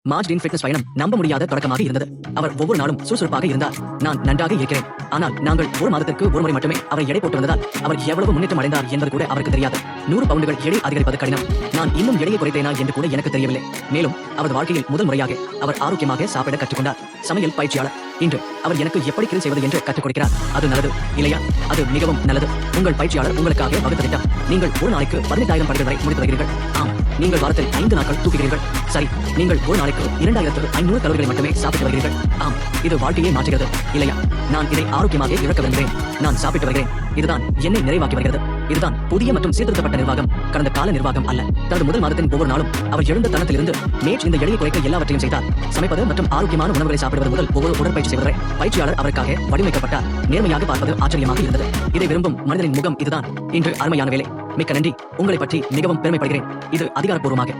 Margin fitness பயணம் நம்ப முடியாத தொடக்கமாக இருந்தது. அவர் ஒவ்வொரு நாளும் சுறுசுறுப்பாக இருந்தார். நான் நன்றாக இருக்கிறேன். ஆனால் நாங்கள் ஒரு மாதத்திற்கு ஒரு முறை மட்டுமே அவர் எடை போட்டு வந்ததால் அவர் எவ்வளவு முன்னேற்றம் அடைந்தார் என்பது கூட அவருக்கு தெரியாது. 100 பவுண்டுகள் எடை அதிகரிப்பது கடினம். நான் இன்னும் எடையை குறைத்தேனா என்று கூட எனக்கு தெரியவில்லை. மேலும் அவரது வாழ்க்கையில் முதல் முறையாக அவர் ஆரோக்கியமாக சாப்பிட கற்றுக்கொண்டார். சமையல் பயிற்சியாளர். இன்று அவர் எனக்கு எப்படி கிரில் செய்வது என்று கற்றுக் கொடுக்கிறார். அது நல்லது இல்லையா? அது மிகவும் நல்லது. உங்கள் பயிற்சியாளர் உங்களுக்காக வகுத்த திட்டம். நீங்கள் ஒரு நாளைக்கு 18,000 படிகள் வரை முடித்து வருகிறீர்கள். ஆம், நீங்கள் வாரத்தில் 5 நாட்கள் தூக்குகிறீர்கள். சரி, நீங்கள் ஒரு நாளைக்கு 2500 கலோரிகளை மட்டுமே சாப்பிட்டு வருகிறீர்கள். ஆம், இது வாழ்க்கையை மாற்றுகிறது இல்லையா? நான் இதை ஆரோக்கியமாக இழக்க விரும்புகிறேன். நான் சாப்பிட்டு வருகிறேன். இதுதான் என்னை நிறைவாக்கி வருகிறது. இதுதான் புதிய மற்றும் சீர்திருத்தப்பட்ட நிர்வாகம், கடந்த கால நிர்வாகம் அல்ல. தனது முதல் மாதத்தின் ஒவ்வொரு நாளும் அவர் எழுந்த தருணத்திலிருந்து மேட்ச் இந்த எடையை குறைக்க எல்லாவற்றையும் செய்தார். சமைப்பது மற்றும் ஆரோக்கியமான உணவுகளை சாப்பிடுவது முதல் ஒவ்வொரு உடற்பயிற்சி செய்வதை பயிற்சியாளர் அவருக்காக வடிவமைக்கப்பட்டார். நேர்மையாக பார்ப்பது ஆச்சரியமாக இருந்தது. இதை விரும்பும் மனிதனின் முகம் இதுதான். இன்று அருமையான வேலை. மிக்க நன்றி. உங்களை பற்றி மிகவும் பெருமைப்படுகிறேன். இது அதிகாரப்பூர்வமாக